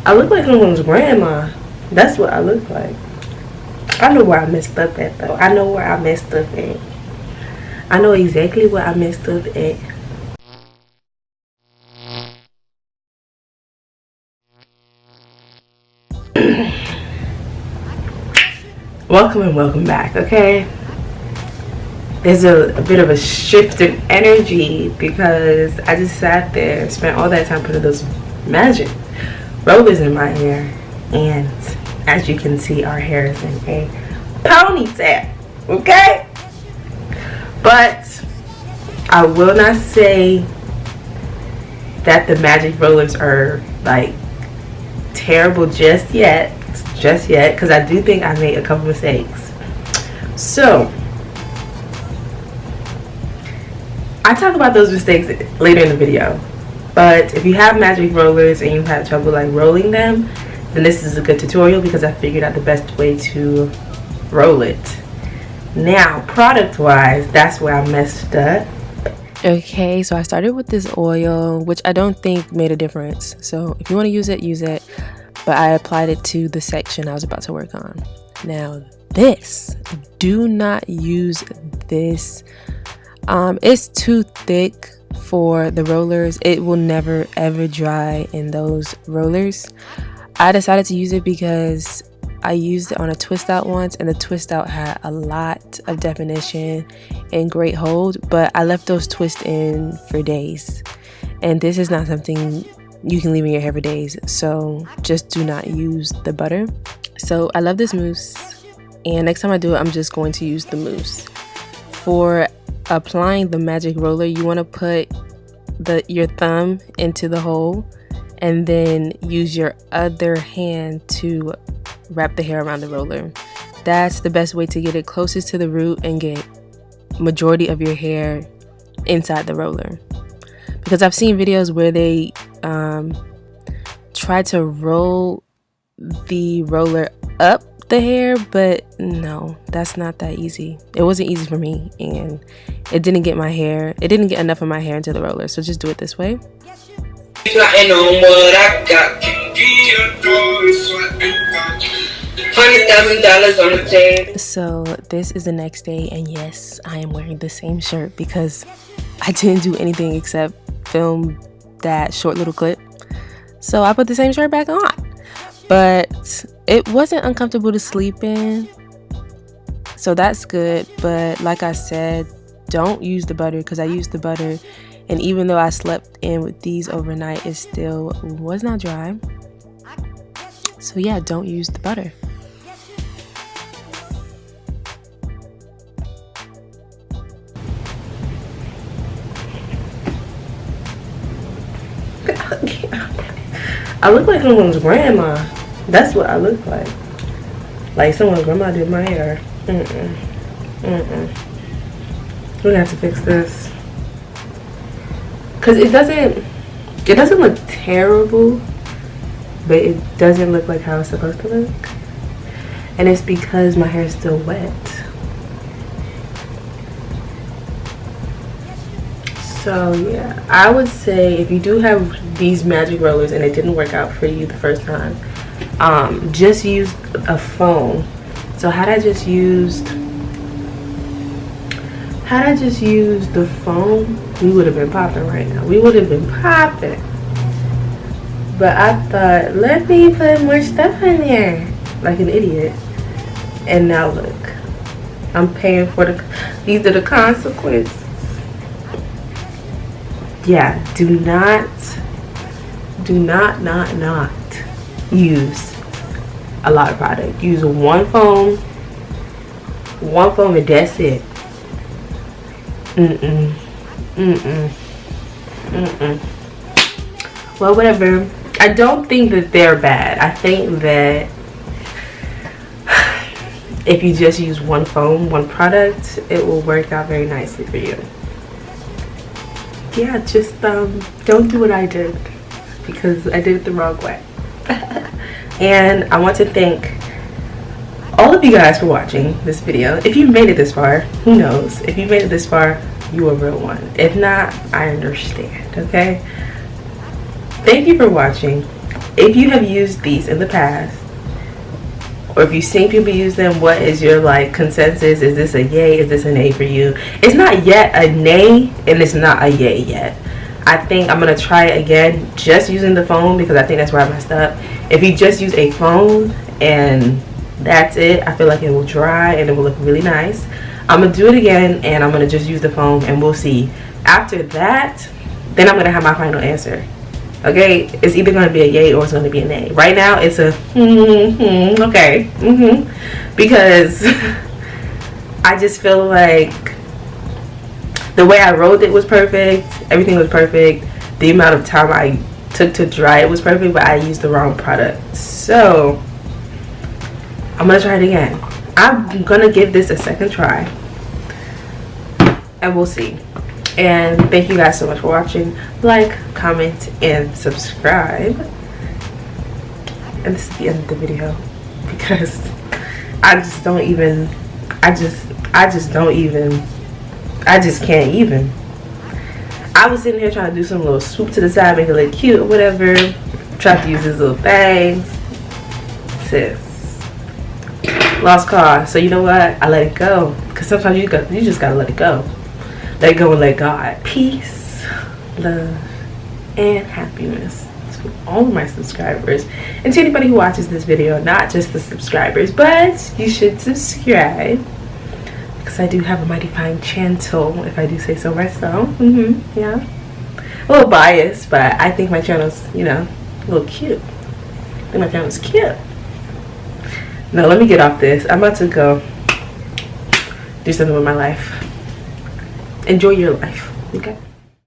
I look like someone's grandma. That's what I look like. I know where I messed up at though. I know where I messed up at. I know exactly where I messed up at. Welcome and welcome back, okay? There's a bit of a shift in energy because I just sat there, spent all that time putting those magic rollers in my hair, and as you can see, our hair is in a ponytail, okay? But I will not say that the magic rollers are like terrible just yet, because I do think I made a couple mistakes. So I talk about those mistakes later in the video, but if you have magic rollers and you have trouble like rolling them, then this is a good tutorial because I figured out the best way to roll it. Now, product wise, that's where I messed up. Okay, so I started with this oil, which I don't think made a difference. So if you want to use it, use it. But I applied it to the section I was about to work on. Now this, do not use this. It's too thick for the rollers. It will never ever dry in those rollers. I decided to use it because I used it on a twist out once, and the twist out had a lot of definition and great hold, but I left those twists in for days, and this is not something you can leave in your hair for days, so just do not use the butter. So I love this mousse, and next time I do it, I'm just going to use the mousse. For applying the magic roller, you want to put your thumb into the hole and then use your other hand to wrap the hair around the roller. That's the best way to get it closest to the root and get majority of your hair inside the roller. Because I've seen videos where they try to roll the roller up the hair, but no, that's not that easy. It wasn't easy for me, and it didn't get enough of my hair into the roller, so just do it this way. $100,000 on the table. So this is the next day, and yes, I am wearing the same shirt because I didn't do anything except film that short little clip. So I put the same shirt back on, but it wasn't uncomfortable to sleep in, so that's good. But like I said, don't use the butter, because I used the butter, and even though I slept in with these overnight, it still was not dry. So yeah, don't use the butter. I look like someone's grandma. That's what I look like. Like someone's grandma did my hair. We're gonna have to fix this. Cause it doesn't look terrible, but it doesn't look like how it's supposed to look. And it's because my hair is still wet. So yeah, I would say if you do have these magic rollers and it didn't work out for you the first time, just use a foam. So had I just used the foam, we would have been popping right now. We would have been popping. But I thought, let me put more stuff in there, like an idiot. And now look, I'm paying for these are the consequences. Yeah, do not use a lot of product. Use one foam and that's it. Well, whatever. I don't think that they're bad. I think that if you just use one foam, one product, it will work out very nicely for you. Yeah, just don't do what I did, because I did it the wrong way. And I want to thank all of you guys for watching this video. If you made it this far, who knows? If you made it this far, you a real one. If not, I understand, okay? Thank you for watching. If you have used these in the past, or if you've seen people use them, what is your like consensus? Is this a yay? Is this a nay for you? It's not yet a nay, and it's not a yay yet. I think I'm gonna try it again just using the phone, because I think that's where I messed up. If you just use a phone and that's it, I feel like it will dry and it will look really nice. I'm gonna do it again, and I'm gonna just use the phone, and we'll see. After that, then I'm gonna have my final answer. Okay, it's either gonna be a yay or it's gonna be a nay. Right now, it's a okay, because I just feel like the way I rolled it was perfect. Everything was perfect. The amount of time I took to dry it was perfect, but I used the wrong product. So I'm gonna try it again. I'm gonna give this a second try, and we'll see. And thank you guys so much for watching. Like, comment, and subscribe. And this is the end of the video, because I just can't even. I was sitting here trying to do some little swoop to the side, make it look cute or whatever. Tried to use these little things. Sis, lost cause. So you know what? I let it go, because sometimes you just gotta let it go. Let go and let God. Peace, love, and happiness to all of my subscribers, and to anybody who watches this video. Not just the subscribers, but you should subscribe, because I do have a mighty fine channel, if I do say so myself. Yeah, a little biased, but I think my channel's, you know, a little cute. I think my channel's cute. No, let me get off this. I'm about to go do something with my life. Enjoy your life, okay?